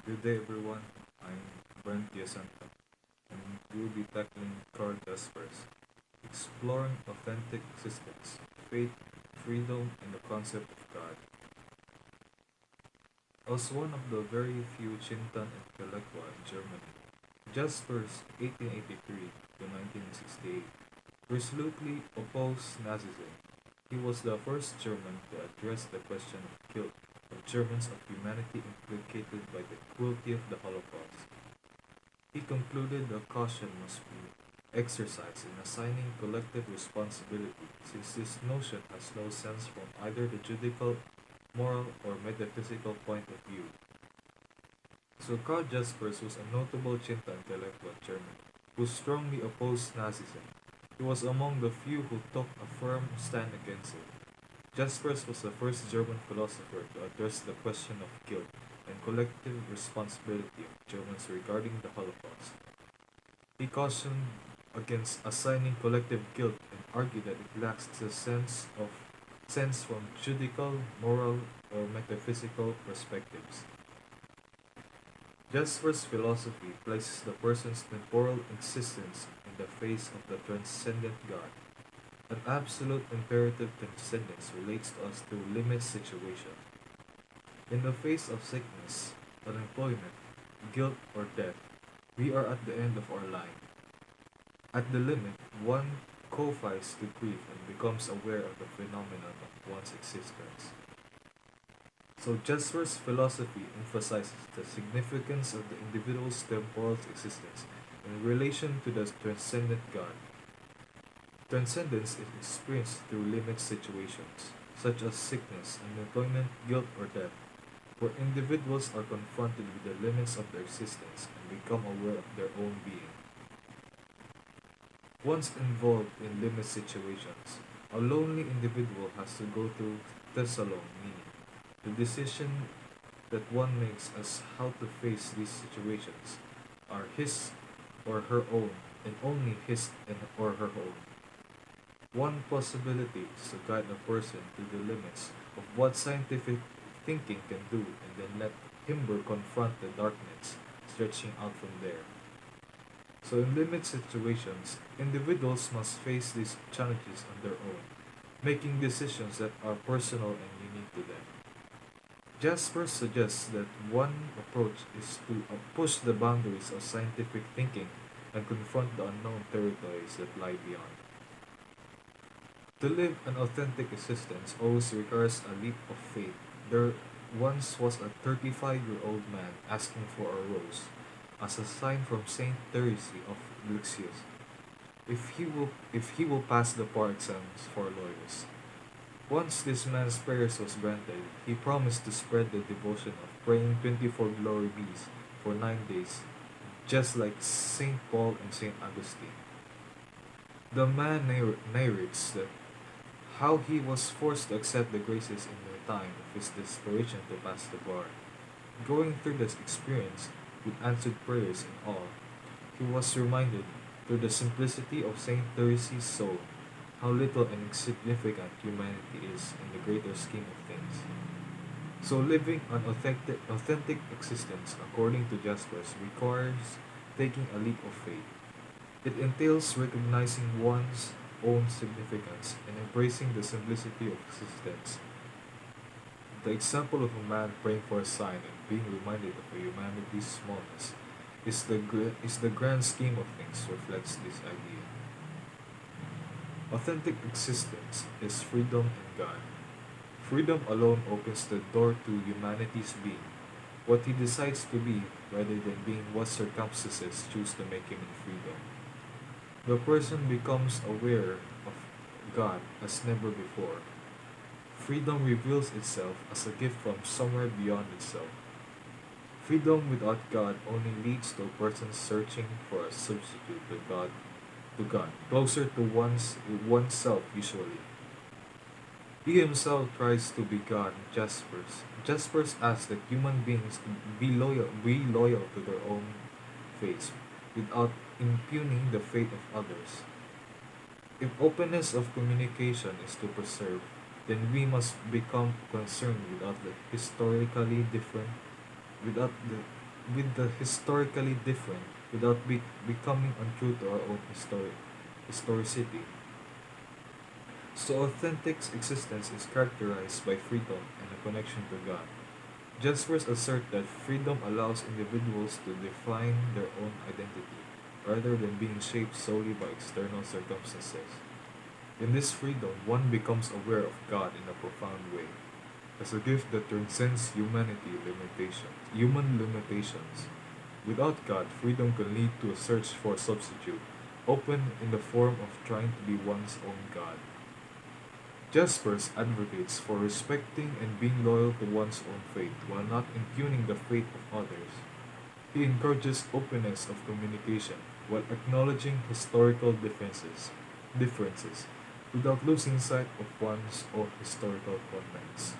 Good day, everyone. I'm Brent Yasanta, and we'll be tackling Karl Jaspers, exploring authentic existence, faith, freedom, and the concept of God. As one of the very few Chintan intellectuals in Germany, Jaspers, 1883 to 1968, resolutely opposed Nazism. He was the first German to address the question of guilt of Germans of humanity implicated by the cruelty of the Holocaust. He concluded that caution must be exercised in assigning collective responsibility, since this notion has no sense from either the juridical, moral, or metaphysical point of view. So Karl Jaspers was a notable Chinta intellectual in Germany who strongly opposed Nazism. He was among the few who took a firm stand against it. Jaspers was the first German philosopher to address the question of guilt and collective responsibility of Germans regarding the Holocaust. He cautioned against assigning collective guilt and argued that it lacks the sense from juridical, moral, or metaphysical perspectives. Jasper's philosophy places the person's temporal existence in the face of the transcendent God. An absolute imperative transcendence relates to us through limit situation. In the face of sickness, unemployment, guilt, or death, we are at the end of our line. At the limit, one co-fies to grief and becomes aware of the phenomenon of one's existence. So Jasper's philosophy emphasizes the significance of the individual's temporal existence in relation to the transcendent God. Transcendence is experienced through limit situations, such as sickness, unemployment, guilt, or death, where individuals are confronted with the limits of their existence and become aware of their own being. Once involved in limit situations, a lonely individual has to go through Thessalon, meaning the decision that one makes as how to face these situations are his or her own, and only his and or her own. One possibility is to guide a person to the limits of what scientific thinking can do and then let him confront the darkness stretching out from there. So in limit situations, individuals must face these challenges on their own, making decisions that are personal and unique to them. Jasper suggests that one approach is to push the boundaries of scientific thinking and confront the unknown territories that lie beyond. To live an authentic existence always requires a leap of faith. There once was a 35-year-old man asking for a rose as a sign from Saint Therese of Lisieux if he will pass the bar exams for lawyers. Once this man's prayers was granted, he promised to spread the devotion of praying 24 glory bees for 9 days, just like Saint Paul and Saint Augustine. The man narrates that how he was forced to accept the graces in the time of his desperation to pass the bar. Going through this experience with answered prayers and all, he was reminded through the simplicity of Saint Therese's soul how little and insignificant humanity is in the greater scheme of things. So living an authentic existence according to Jaspers requires taking a leap of faith. It entails recognizing one's own significance and embracing the simplicity of existence. The example of a man praying for a sign and being reminded of humanity's smallness is the grand scheme of things reflects this idea. Authentic existence is freedom in God. Freedom alone opens the door to humanity's being, what he decides to be rather than being what circumstances choose to make him in freedom. The person becomes aware of God as never before. Freedom reveals itself as a gift from somewhere beyond itself. Freedom without God only leads to a person searching for a substitute to God, closer to oneself usually. He himself tries to be God, Jaspers. Jaspers asks that human beings be loyal to their own faiths, without impugning the faith of others. If openness of communication is to preserve, then we must become concerned without the historically different, without the with the historically different without becoming untrue to our own historicity. So authentic existence is characterized by freedom and a connection to God. Jaspers assert that freedom allows individuals to define their own identity, rather than being shaped solely by external circumstances. In this freedom, one becomes aware of God in a profound way, as a gift that transcends human limitations. Without God, freedom can lead to a search for a substitute, often in the form of trying to be one's own God. Jaspers advocates for respecting and being loyal to one's own faith while not impugning the faith of others. He encourages openness of communication while acknowledging historical differences without losing sight of one's own historical context.